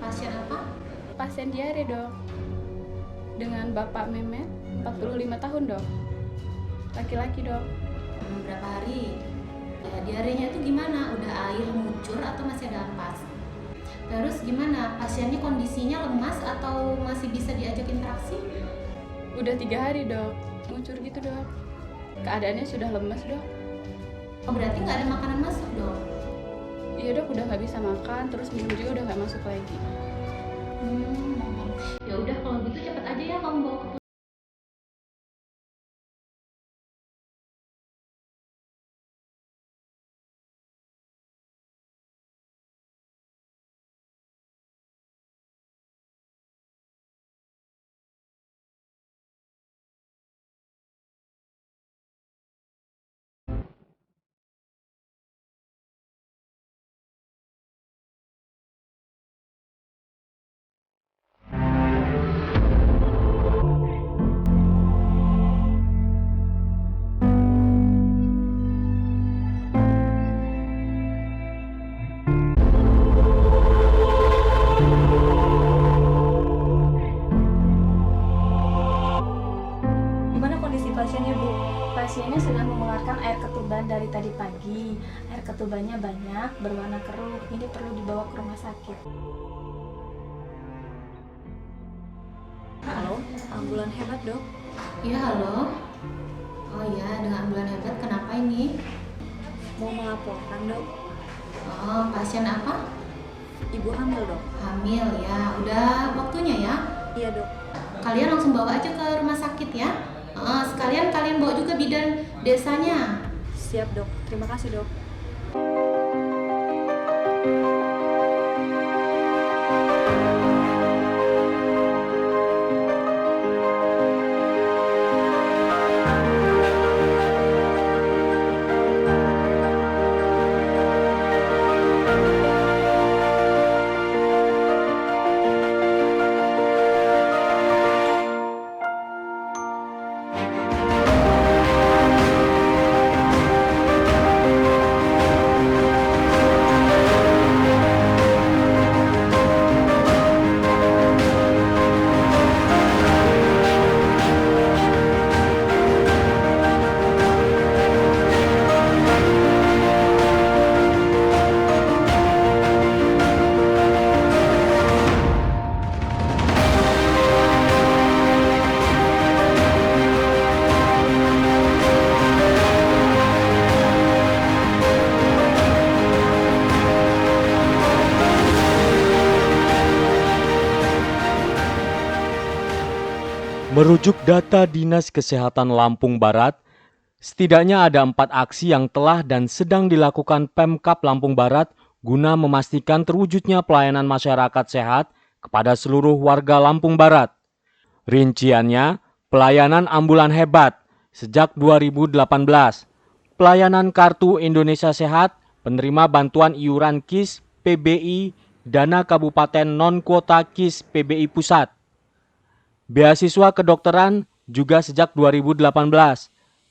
Pasien apa? Pasien diare, Dok. Dengan Bapak Mehmet, 45 tahun, Dok. Laki-laki, Dok. Berapa hari? Ya, diarenya itu gimana? Udah air muncur atau masih ada ampas? Terus gimana? Pasiennya kondisinya lemas atau masih bisa diajak interaksi? Udah 3 hari, Dok. Muncul gitu, Dok. Keadaannya sudah lemes, Dok. Oh, berarti nggak ada makanan masuk dong? Iya, Dok, udah nggak bisa makan, terus minum juga udah nggak masuk lagi. Ya udah kalau gitu cepet aja ya kamu bawa ke. Gimana kondisi pasiennya, Bu? Pasiennya sedang mengeluarkan air ketuban dari tadi pagi. Air ketubannya banyak, berwarna keruh. Ini perlu dibawa ke rumah sakit. Halo, ambulan hebat, Dok. Iya, halo. Oh iya, dengan ambulan hebat. Kenapa ini? Mau melaporkan, Dok. Oh, pasien apa? Ibu hamil, Dok. Hamil ya. Udah waktunya ya. Iya, Dok. Kalian langsung bawa aja ke rumah sakit ya. Sekalian kalian bawa juga bidan desanya. Siap, Dok. Terima kasih, Dok. Merujuk data Dinas Kesehatan Lampung Barat, setidaknya ada 4 aksi yang telah dan sedang dilakukan Pemkab Lampung Barat guna memastikan terwujudnya pelayanan masyarakat sehat kepada seluruh warga Lampung Barat. Rinciannya, pelayanan ambulan hebat sejak 2018, pelayanan Kartu Indonesia Sehat, penerima bantuan iuran KIS PBI, dana kabupaten non-kuota KIS PBI Pusat. Beasiswa kedokteran juga sejak 2018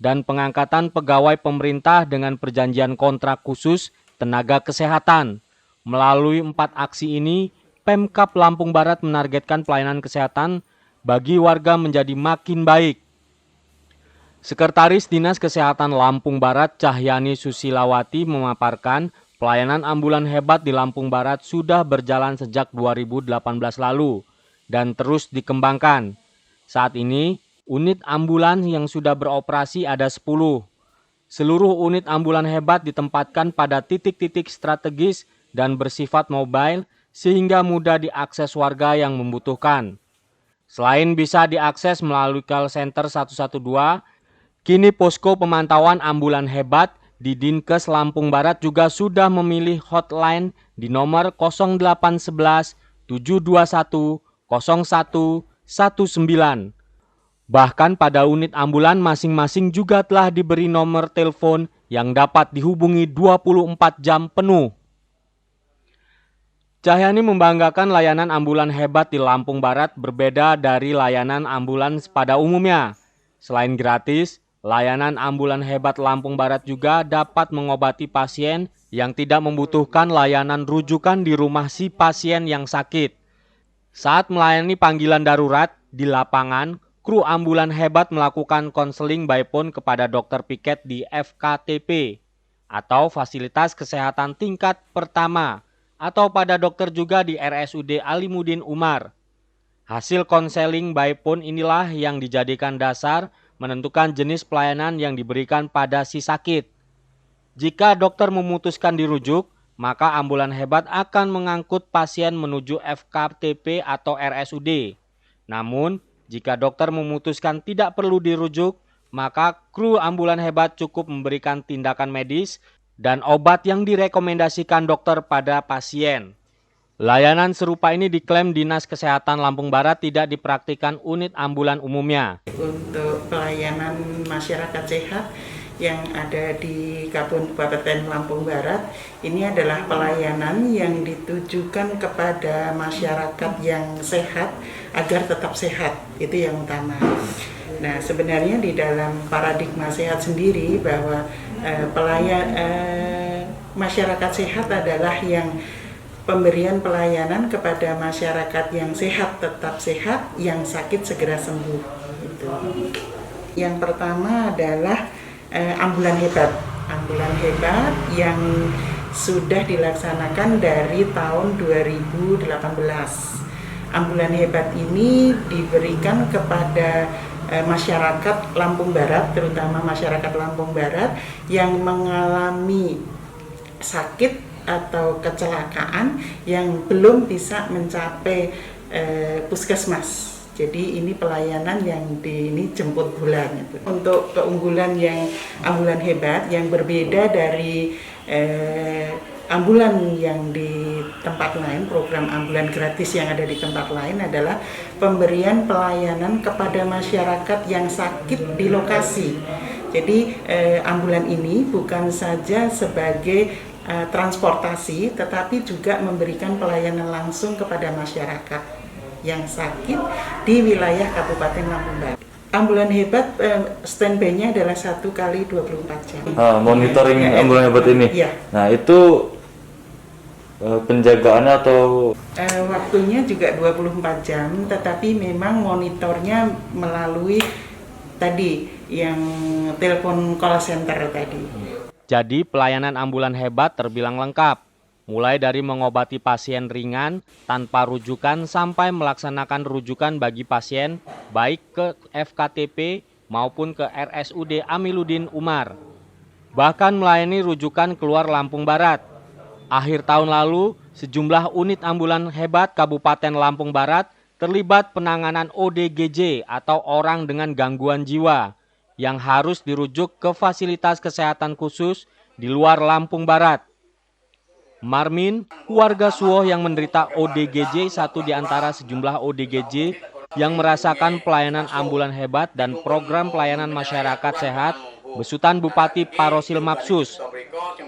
dan pengangkatan pegawai pemerintah dengan perjanjian kontrak khusus tenaga kesehatan. Melalui 4 aksi ini, Pemkab Lampung Barat menargetkan pelayanan kesehatan bagi warga menjadi makin baik. Sekretaris Dinas Kesehatan Lampung Barat Cahyani Susilawati memaparkan pelayanan ambulan hebat di Lampung Barat sudah berjalan sejak 2018 lalu dan terus dikembangkan. Saat ini, unit ambulan yang sudah beroperasi ada 10. Seluruh unit ambulan hebat ditempatkan pada titik-titik strategis dan bersifat mobile sehingga mudah diakses warga yang membutuhkan. Selain bisa diakses melalui call center 112, kini posko pemantauan ambulan hebat di Dinkes Lampung Barat juga sudah memilih hotline di nomor 0811 721 0119. Bahkan pada unit ambulan masing-masing juga telah diberi nomor telepon yang dapat dihubungi 24 jam penuh. Cahyani membanggakan layanan ambulan hebat di Lampung Barat berbeda dari layanan ambulans pada umumnya. Selain gratis, layanan ambulan hebat Lampung Barat juga dapat mengobati pasien yang tidak membutuhkan layanan rujukan di rumah si pasien yang sakit. Saat melayani panggilan darurat di lapangan, kru ambulan hebat melakukan konseling by phone kepada dokter piket di FKTP atau Fasilitas Kesehatan Tingkat Pertama atau pada dokter juga di RSUD Alimuddin Umar. Hasil konseling by phone inilah yang dijadikan dasar menentukan jenis pelayanan yang diberikan pada si sakit. Jika dokter memutuskan dirujuk, maka ambulan hebat akan mengangkut pasien menuju FKTP atau RSUD. Namun, jika dokter memutuskan tidak perlu dirujuk, maka kru ambulan hebat cukup memberikan tindakan medis dan obat yang direkomendasikan dokter pada pasien. Layanan serupa ini diklaim Dinas Kesehatan Lampung Barat tidak dipraktikkan unit ambulan umumnya. Untuk pelayanan masyarakat sehat yang ada di Kabupaten Lampung Barat, ini adalah pelayanan yang ditujukan kepada masyarakat yang sehat agar tetap sehat, itu yang utama. Nah, sebenarnya di dalam paradigma sehat sendiri bahwa masyarakat sehat adalah yang pemberian pelayanan kepada masyarakat yang sehat tetap sehat, yang sakit segera sembuh. Gitu. Yang pertama adalah ambulan hebat. Ambulan hebat yang sudah dilaksanakan dari tahun 2018. Ambulan hebat ini diberikan kepada masyarakat Lampung Barat, terutama masyarakat Lampung Barat yang mengalami sakit atau kecelakaan yang belum bisa mencapai puskesmas. Jadi ini pelayanan yang ini jemput bola gitu. Untuk keunggulan yang ambulan hebat yang berbeda dari ambulan yang di tempat lain, program ambulan gratis yang ada di tempat lain adalah pemberian pelayanan kepada masyarakat yang sakit di lokasi. Jadi ambulan ini bukan saja sebagai transportasi, tetapi juga memberikan pelayanan langsung kepada masyarakat yang sakit di wilayah Kabupaten Lampung Barat. Ambulan hebat standby-nya adalah 1 kali 24 jam. Monitoring ambulan hebat ini. Iya. Nah, itu penjagaannya atau waktunya juga 24 jam, tetapi memang monitornya melalui tadi yang telepon call center tadi. Jadi pelayanan ambulan hebat terbilang lengkap, mulai dari mengobati pasien ringan tanpa rujukan sampai melaksanakan rujukan bagi pasien baik ke FKTP maupun ke RSUD Amiluddin Umar. Bahkan melayani rujukan keluar Lampung Barat. Akhir tahun lalu, sejumlah unit ambulan hebat Kabupaten Lampung Barat terlibat penanganan ODGJ atau orang dengan gangguan jiwa yang harus dirujuk ke fasilitas kesehatan khusus di luar Lampung Barat. Marmin, warga Suwoh yang menderita ODGJ, satu di antara sejumlah ODGJ yang merasakan pelayanan ambulan hebat dan program pelayanan masyarakat sehat besutan Bupati Parosil Mapsus.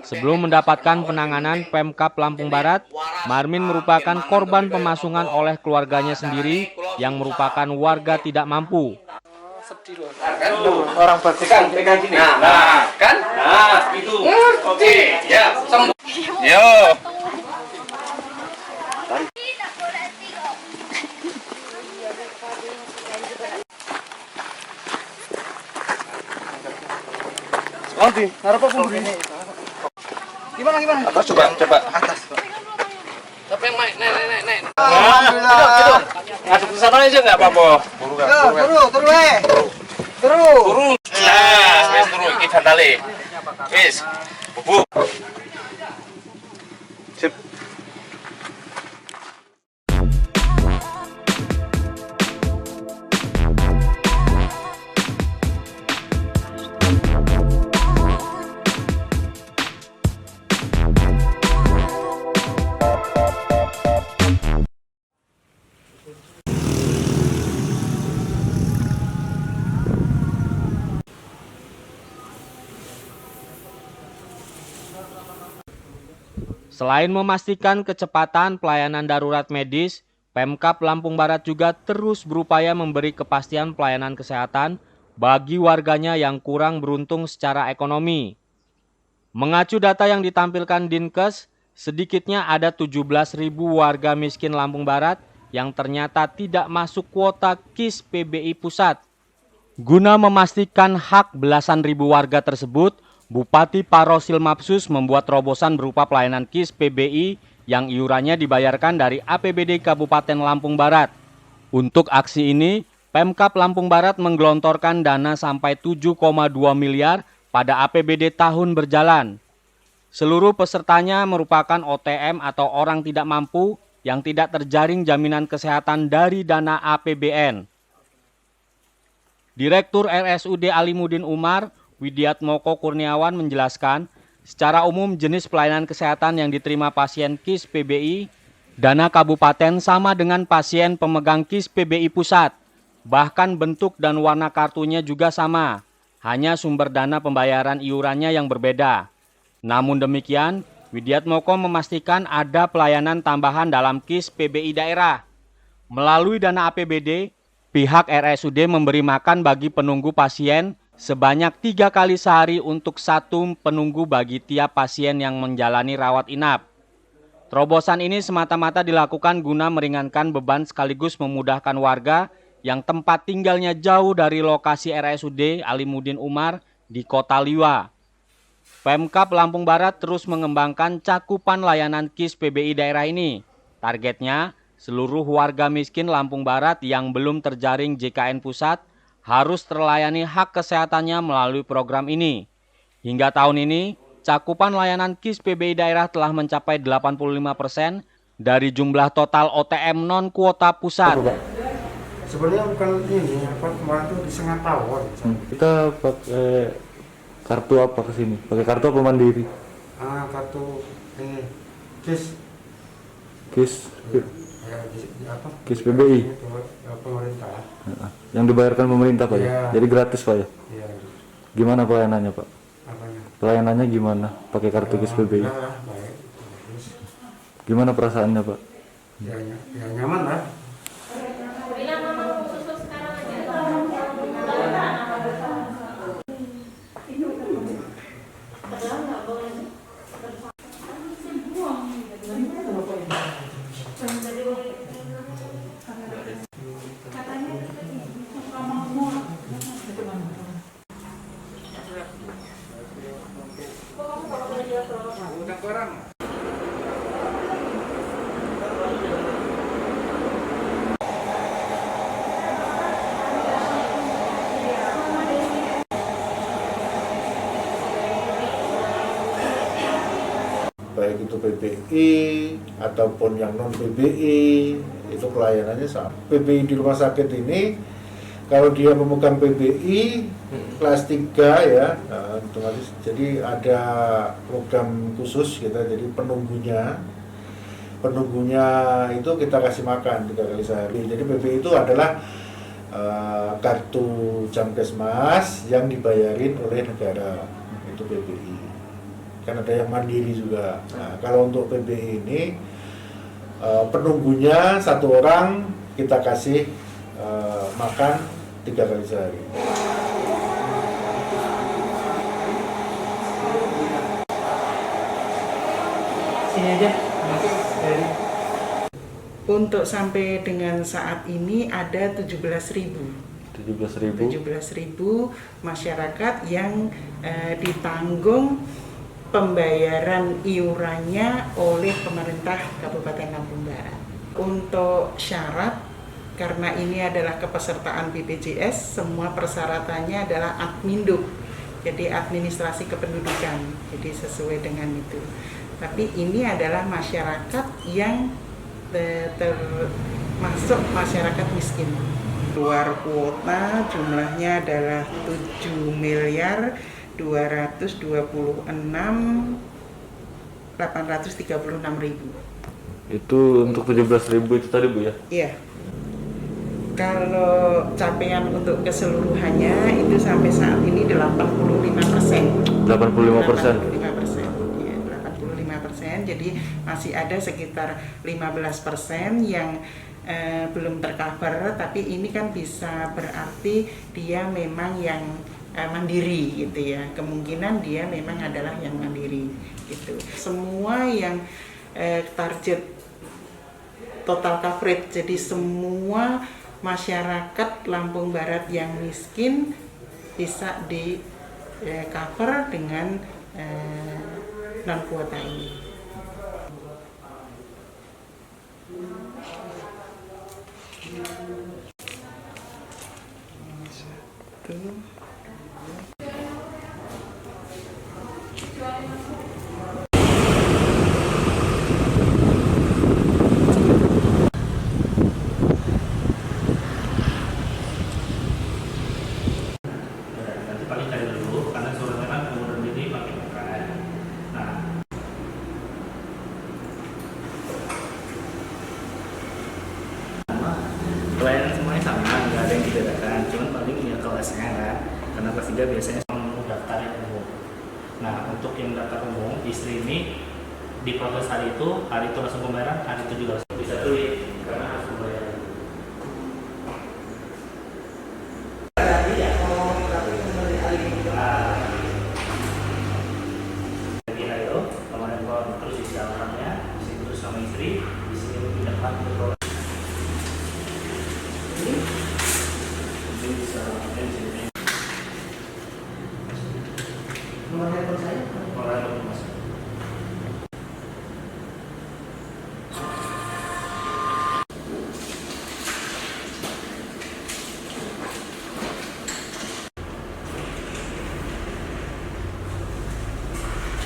Sebelum mendapatkan penanganan Pemkab Lampung Barat, Marmin merupakan korban pemasungan oleh keluarganya sendiri yang merupakan warga tidak mampu. Orang batik kan pegang gini. Nah, kan? Nah, itu. Oke, ya, sembuh. Yo. Nanti, harap apa begini? Gimana? Atas coba. Atas. Siapa yang naik? Alhamdulillah. Ngaduk ke sana aja nggak apa-apa. Turu. Nah, wes turu iki dantale. Wes. Bubuk. Sip. Selain memastikan kecepatan pelayanan darurat medis, Pemkab Lampung Barat juga terus berupaya memberi kepastian pelayanan kesehatan bagi warganya yang kurang beruntung secara ekonomi. Mengacu data yang ditampilkan Dinkes, sedikitnya ada 17.000 warga miskin Lampung Barat yang ternyata tidak masuk kuota KIS PBI Pusat. Guna memastikan hak belasan ribu warga tersebut, Bupati Parosil Mapsus membuat terobosan berupa pelayanan KIS PBI yang iurannya dibayarkan dari APBD Kabupaten Lampung Barat. Untuk aksi ini, Pemkab Lampung Barat menggelontorkan dana sampai 7,2 miliar pada APBD tahun berjalan. Seluruh pesertanya merupakan OTM atau orang tidak mampu yang tidak terjaring jaminan kesehatan dari dana APBN. Direktur RSUD Alimuddin Umar, Widiatmoko Kurniawan menjelaskan, secara umum jenis pelayanan kesehatan yang diterima pasien KIS PBI, dana kabupaten sama dengan pasien pemegang KIS PBI Pusat. Bahkan bentuk dan warna kartunya juga sama, hanya sumber dana pembayaran iurannya yang berbeda. Namun demikian, Widiatmoko memastikan ada pelayanan tambahan dalam KIS PBI daerah. Melalui dana APBD, pihak RSUD memberi makan bagi penunggu pasien sebanyak 3 kali sehari untuk 1 penunggu bagi tiap pasien yang menjalani rawat inap. Terobosan ini semata-mata dilakukan guna meringankan beban sekaligus memudahkan warga yang tempat tinggalnya jauh dari lokasi RSUD Alimuddin Umar di Kota Liwa. Pemkab Lampung Barat terus mengembangkan cakupan layanan KIS PBI daerah ini. Targetnya, seluruh warga miskin Lampung Barat yang belum terjaring JKN Pusat harus terlayani hak kesehatannya melalui program ini. Hingga tahun ini, cakupan layanan KIS PBI daerah telah mencapai 85% dari jumlah total OTM non-kuota pusat. Sebenarnya bukan ini, kemarin itu di setengah tahun. Kita pakai kartu apa ke sini? Pakai kartu apa mandiri? Kartu ini KIS. KIS. Apa? KIS PBI. Pemerintah. Yang dibayarkan pemerintah Pak ya? Jadi gratis Pak ya? Iya. Gimana pelayanannya Pak? Apanya? Pelayanannya gimana? Pakai kartu KIS PBI? Baik. Gimana perasaannya Pak? Ya nyaman lah. Baik itu PBI ataupun yang non PBI, itu pelayanannya sama. PBI di rumah sakit ini kalau dia memegang PBI kelas 3 ya, otomatis jadi ada program khusus kita, jadi penunggunya itu kita kasih makan 3 kali sehari. Jadi PBI itu adalah kartu Jamkesmas yang dibayarin oleh negara, itu PBI. Kan ada yang mandiri juga. Nah, kalau untuk PBI ini penunggunya 1 orang kita kasih makan 3 kali sehari. Sini aja. Untuk sampai dengan saat ini ada 17.000 masyarakat yang ditanggung pembayaran iurannya oleh pemerintah Kabupaten Lampung Barat. Untuk syarat, karena ini adalah kepesertaan BPJS, semua persyaratannya adalah Adminduk, jadi administrasi kependudukan, jadi sesuai dengan itu. Tapi ini adalah masyarakat yang termasuk masyarakat miskin. Luar kuota jumlahnya adalah 7.226.836.000. Itu untuk 17.000 itu tadi Bu ya? Iya. Kalau capaian untuk keseluruhannya itu sampai saat ini 85%. 85%. Iya, 85%. Jadi masih ada sekitar 15% yang belum tercover, tapi ini kan bisa berarti dia memang yang mandiri gitu ya, kemungkinan dia memang adalah yang mandiri gitu. Semua yang target total coverage. Jadi semua masyarakat Lampung Barat yang miskin bisa di cover dengan non kuota ini. Nanti paling cari dulu karena suratnya kan kemudian ini pakai bukan. Nah, pelayanan semuanya sama, nggak ada yang dibedakan. Cuman paling ya kelasnya kan, karena kelas 3 biasanya daftar yang umum. Nah, untuk yang daftar umum, istri ini di proses hari itu langsung pembayaran, hari itu juga bisa tulis karena harus pembayaran. Terus isi alamatnya, di sini terus sama istri, di sini pindah ke program. Ini bisa di sini. Nomor handphone saya? Nomor handphone Mas.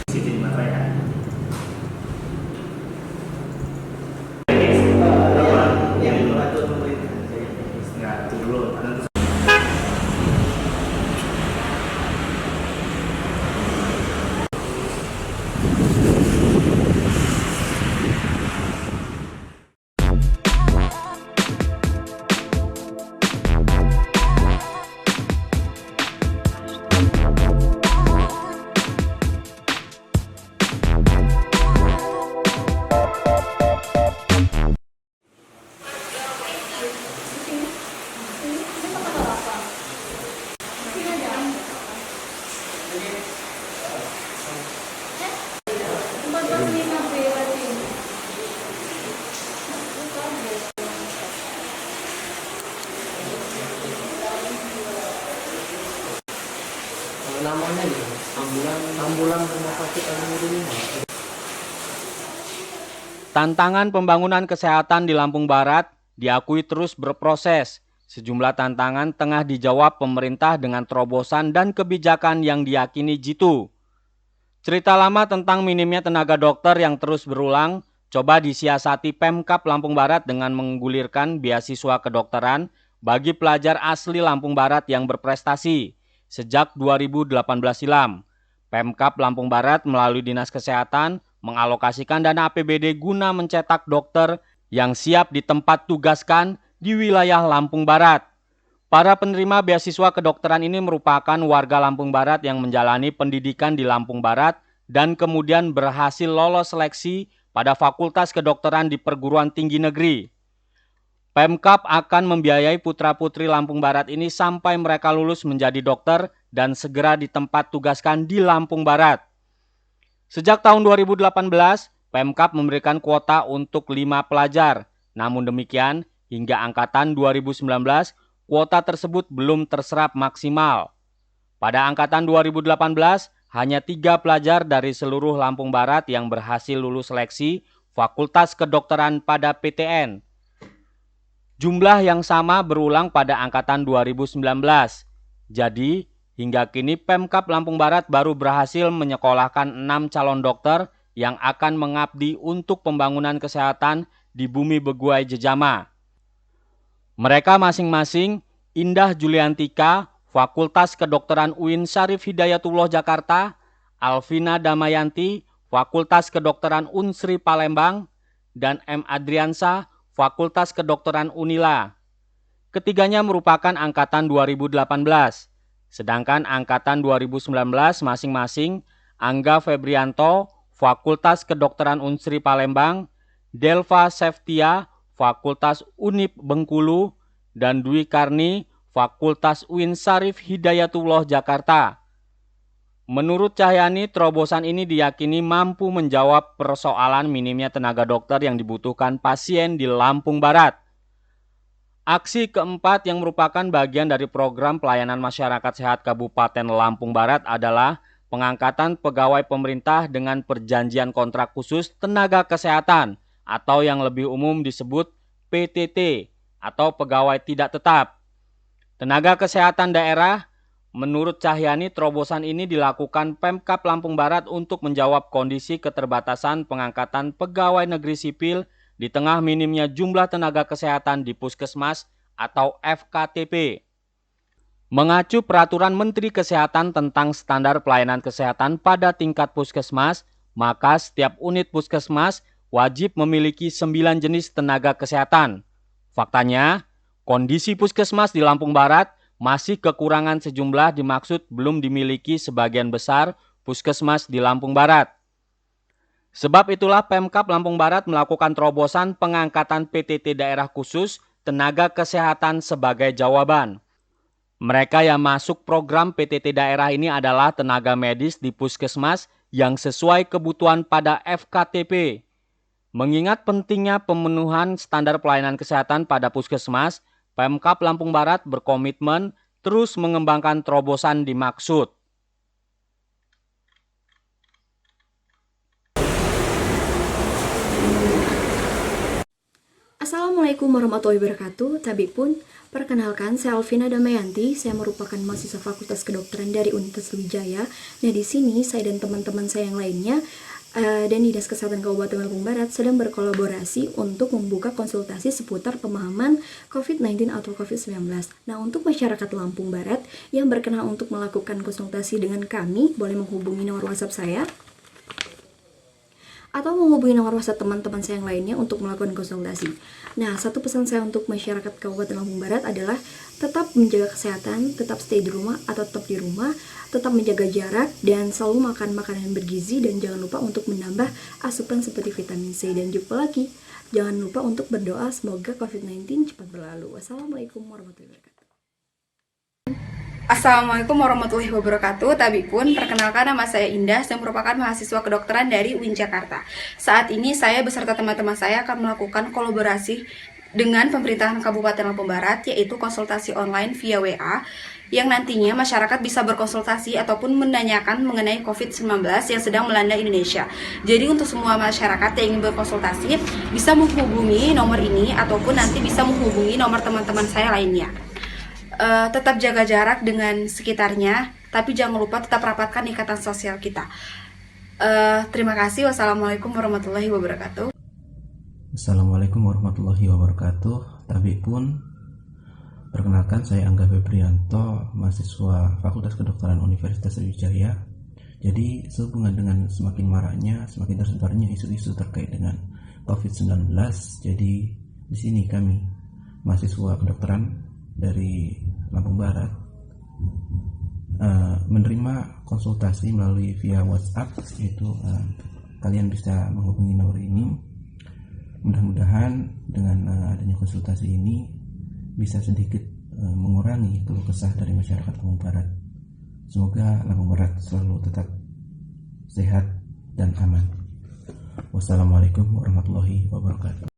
Sini mata ya. Namanya gitu, ambulan rumah sakit Al-Murni. Tantangan pembangunan kesehatan di Lampung Barat diakui terus berproses. Sejumlah tantangan tengah dijawab pemerintah dengan terobosan dan kebijakan yang diyakini jitu. Cerita lama tentang minimnya tenaga dokter yang terus berulang coba disiasati Pemkab Lampung Barat dengan menggulirkan beasiswa kedokteran bagi pelajar asli Lampung Barat yang berprestasi. Sejak 2018 silam, Pemkab Lampung Barat melalui Dinas Kesehatan mengalokasikan dana APBD guna mencetak dokter yang siap ditempat tugaskan di wilayah Lampung Barat. Para penerima beasiswa kedokteran ini merupakan warga Lampung Barat yang menjalani pendidikan di Lampung Barat dan kemudian berhasil lolos seleksi pada Fakultas Kedokteran di Perguruan Tinggi Negeri. Pemkab akan membiayai putra-putri Lampung Barat ini sampai mereka lulus menjadi dokter dan segera ditempat tugaskan di Lampung Barat. Sejak tahun 2018, Pemkab memberikan kuota untuk 5 pelajar. Namun demikian, hingga angkatan 2019, kuota tersebut belum terserap maksimal. Pada angkatan 2018, hanya 3 pelajar dari seluruh Lampung Barat yang berhasil lulus seleksi Fakultas Kedokteran pada PTN. Jumlah yang sama berulang pada angkatan 2019. Jadi, hingga kini Pemkab Lampung Barat baru berhasil menyekolahkan 6 calon dokter yang akan mengabdi untuk pembangunan kesehatan di Bumi Beguai Jejama. Mereka masing-masing Indah Juliantika, Fakultas Kedokteran UIN Syarif Hidayatullah Jakarta, Alvina Damayanti, Fakultas Kedokteran Unsri Palembang, dan M. Adriansa, Fakultas Kedokteran Unila. Ketiganya merupakan angkatan 2018. Sedangkan angkatan 2019 masing-masing Angga Febrianto, Fakultas Kedokteran Unsri Palembang, Delva Seftia, Fakultas Unip Bengkulu, dan Dwi Karni, Fakultas UIN Syarif Hidayatullah Jakarta. Menurut Cahyani, terobosan ini diyakini mampu menjawab persoalan minimnya tenaga dokter yang dibutuhkan pasien di Lampung Barat. Aksi keempat yang merupakan bagian dari program pelayanan masyarakat sehat Kabupaten Lampung Barat adalah pengangkatan pegawai pemerintah dengan perjanjian kontrak khusus tenaga kesehatan atau yang lebih umum disebut PTT atau pegawai tidak tetap. Tenaga kesehatan daerah, menurut Cahyani, terobosan ini dilakukan Pemkab Lampung Barat untuk menjawab kondisi keterbatasan pengangkatan pegawai negeri sipil di tengah minimnya jumlah tenaga kesehatan di puskesmas atau FKTP. Mengacu peraturan Menteri Kesehatan tentang standar pelayanan kesehatan pada tingkat puskesmas, maka setiap unit puskesmas wajib memiliki 9 jenis tenaga kesehatan. Faktanya, kondisi puskesmas di Lampung Barat masih kekurangan sejumlah dimaksud belum dimiliki sebagian besar puskesmas di Lampung Barat. Sebab itulah Pemkab Lampung Barat melakukan terobosan pengangkatan PTT daerah khusus tenaga kesehatan sebagai jawaban. Mereka yang masuk program PTT daerah ini adalah tenaga medis di puskesmas yang sesuai kebutuhan pada FKTP. Mengingat pentingnya pemenuhan standar pelayanan kesehatan pada puskesmas, Pemkab Lampung Barat berkomitmen terus mengembangkan terobosan dimaksud. Assalamualaikum warahmatullahi wabarakatuh. Tabipun, perkenalkan saya Alvina Damayanti. Saya merupakan mahasiswa Fakultas Kedokteran dari Universitas Sriwijaya. Nah, di sini saya dan teman-teman saya yang lainnya dan Dinas Kesehatan Kabupaten Lampung Barat sedang berkolaborasi untuk membuka konsultasi seputar pemahaman COVID-19 atau COVID-19. Nah, untuk masyarakat Lampung Barat yang berkenan untuk melakukan konsultasi dengan kami, boleh menghubungi nomor WhatsApp saya atau menghubungi nomor WhatsApp teman-teman saya yang lainnya untuk melakukan konsultasi. Nah, satu pesan saya untuk masyarakat Kabupaten Lampung Barat adalah tetap menjaga kesehatan, tetap stay di rumah atau tetap di rumah, tetap menjaga jarak, dan selalu makan makanan yang bergizi, dan jangan lupa untuk menambah asupan seperti vitamin C. Dan juga lagi, jangan lupa untuk berdoa semoga COVID-19 cepat berlalu. Wassalamualaikum warahmatullahi wabarakatuh. Assalamualaikum warahmatullahi wabarakatuh. Tabipun, perkenalkan nama saya Indah, saya merupakan mahasiswa kedokteran dari UIN Jakarta. Saat ini saya beserta teman-teman saya akan melakukan kolaborasi dengan pemerintahan Kabupaten Lampung Barat, yaitu konsultasi online via WA, yang nantinya masyarakat bisa berkonsultasi ataupun menanyakan mengenai COVID-19 yang sedang melanda Indonesia. Jadi untuk semua masyarakat yang ingin berkonsultasi bisa menghubungi nomor ini ataupun nanti bisa menghubungi nomor teman-teman saya lainnya. Tetap jaga jarak dengan sekitarnya, tapi jangan lupa tetap rapatkan ikatan sosial kita. Terima kasih. Wassalamualaikum warahmatullahi wabarakatuh. Assalamualaikum warahmatullahi wabarakatuh. Tabipun, perkenalkan saya Angga Febrianto, mahasiswa Fakultas Kedokteran Universitas Sriwijaya. Jadi sehubungan dengan semakin maraknya, semakin tersebarnya isu-isu terkait dengan COVID-19, jadi di sini kami mahasiswa kedokteran dari Lampung Barat menerima konsultasi melalui via WhatsApp, yaitu kalian bisa menghubungi nomor ini. Mudah-mudahan dengan adanya konsultasi ini bisa sedikit mengurangi keluh kesah dari masyarakat Lampung Barat. Semoga Lampung Barat selalu tetap sehat dan aman. Wassalamualaikum warahmatullahi wabarakatuh.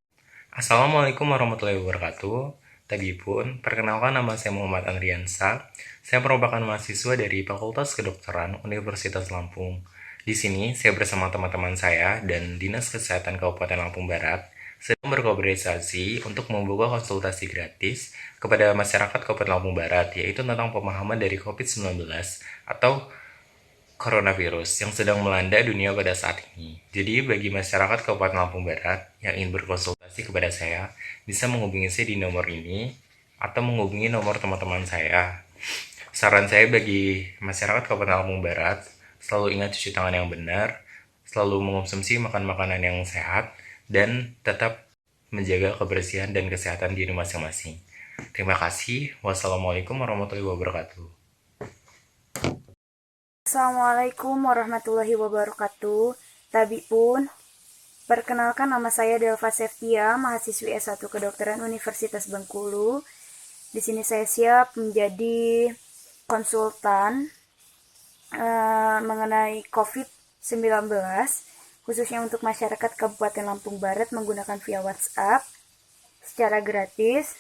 Assalamualaikum warahmatullahi wabarakatuh. Tadi pun, perkenalkan nama saya Muhammad Andriansa. Saya merupakan mahasiswa dari Fakultas Kedokteran Universitas Lampung. Di sini, saya bersama teman-teman saya dan Dinas Kesehatan Kabupaten Lampung Barat sedang berkolaborasi untuk membuka konsultasi gratis kepada masyarakat Kabupaten Lampung Barat, yaitu tentang pemahaman dari COVID-19 atau coronavirus yang sedang melanda dunia pada saat ini. Jadi, bagi masyarakat Kabupaten Lampung Barat yang ingin berkonsultasi kepada saya, bisa menghubungi saya di nomor ini atau menghubungi nomor teman-teman saya. Saran saya bagi masyarakat Kabupaten Lampung Barat, selalu ingat cuci tangan yang benar, selalu mengonsumsi makan makanan yang sehat, dan tetap menjaga kebersihan dan kesehatan diri masing-masing. Terima kasih. Wassalamualaikum warahmatullahi wabarakatuh. Assalamualaikum warahmatullahi wabarakatuh. Tabipun, perkenalkan nama saya Delva Septia, mahasiswi S1 Kedokteran Universitas Bengkulu. Di sini saya siap menjadi konsultan mengenai COVID-19, khususnya untuk masyarakat Kabupaten Lampung Barat menggunakan via WhatsApp secara gratis.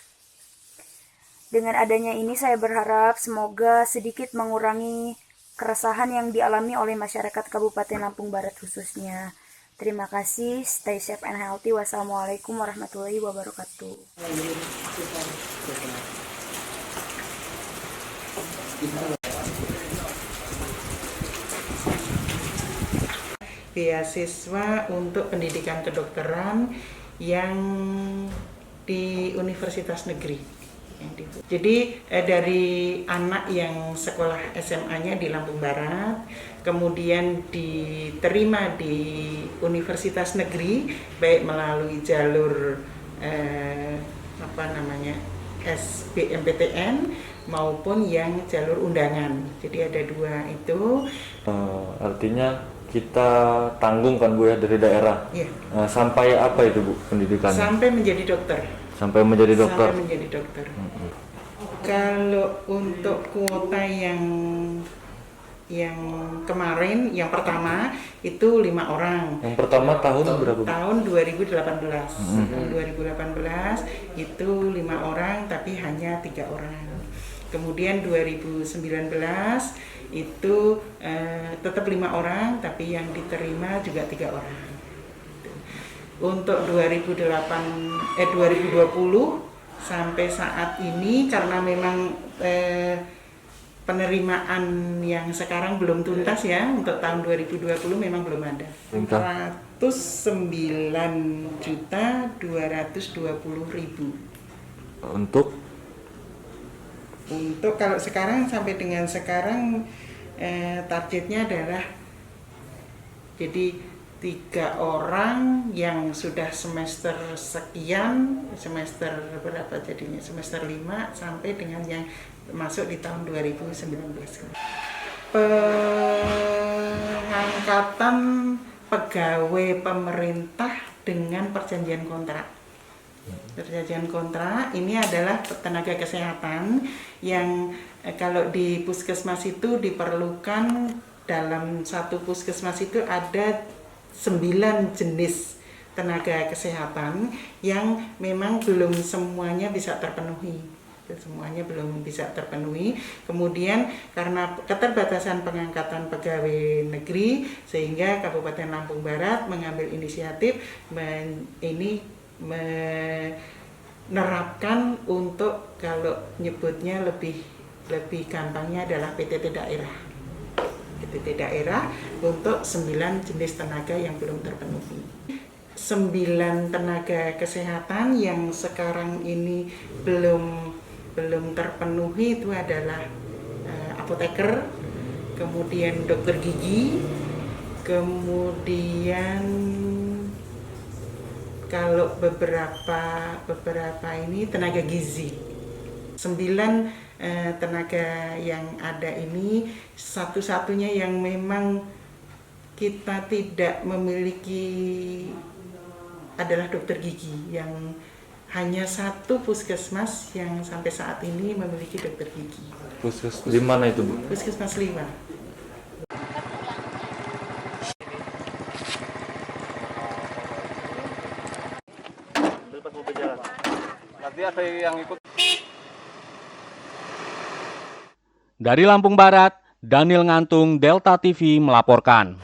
Dengan adanya ini saya berharap semoga sedikit mengurangi keresahan yang dialami oleh masyarakat Kabupaten Lampung Barat khususnya. Terima kasih, stay safe and healthy. Wassalamualaikum warahmatullahi wabarakatuh. Beasiswa untuk pendidikan kedokteran yang di universitas negeri. Jadi dari anak yang sekolah SMA-nya di Lampung Barat, kemudian diterima di universitas negeri, baik melalui jalur SBMPTN maupun yang jalur undangan. Jadi ada dua itu. Artinya kita tanggung kan Bu ya dari daerah. Iya. Sampai apa itu Bu pendidikannya? Sampai menjadi dokter. Sampai menjadi dokter. Sampai menjadi dokter. Kalau untuk kuota yang kemarin, yang pertama itu 5 orang. Yang pertama tahun berapa? Tahun 2018. Tahun 2018 itu 5 orang tapi hanya 3 orang. Kemudian 2019 itu tetap 5 orang tapi yang diterima juga 3 orang. Untuk 2020 sampai saat ini karena memang penerimaan yang sekarang belum tuntas ya, untuk tahun 2020 memang belum ada. 109.220.000. Untuk kalau sekarang sampai dengan sekarang targetnya adalah jadi 3 orang yang sudah semester sekian, semester berapa jadinya, semester 5 sampai dengan yang masuk di tahun 2019. Pengangkatan pegawai pemerintah dengan perjanjian kontrak. Perjanjian kontrak ini adalah tenaga kesehatan yang kalau di puskesmas itu diperlukan, dalam satu puskesmas itu ada 9 jenis tenaga kesehatan yang memang belum semuanya bisa terpenuhi. Kemudian karena keterbatasan pengangkatan pegawai negeri, sehingga Kabupaten Lampung Barat mengambil inisiatif menerapkan untuk, kalau nyebutnya lebih gampangnya adalah PTT daerah. PTT daerah untuk 9 jenis tenaga yang belum terpenuhi. 9 tenaga kesehatan yang sekarang ini belum terpenuhi itu adalah apoteker, kemudian dokter gigi, kemudian kalau beberapa ini tenaga gizi. 9 tenaga yang ada ini satu-satunya yang memang kita tidak memiliki adalah dokter gigi, yang hanya satu puskesmas yang sampai saat ini memiliki dokter gigi. Puskesmas di mana itu Bu? Puskesmas 5. Nanti ada yang ikut. Dari Lampung Barat, Daniel Ngantung, Delta TV melaporkan.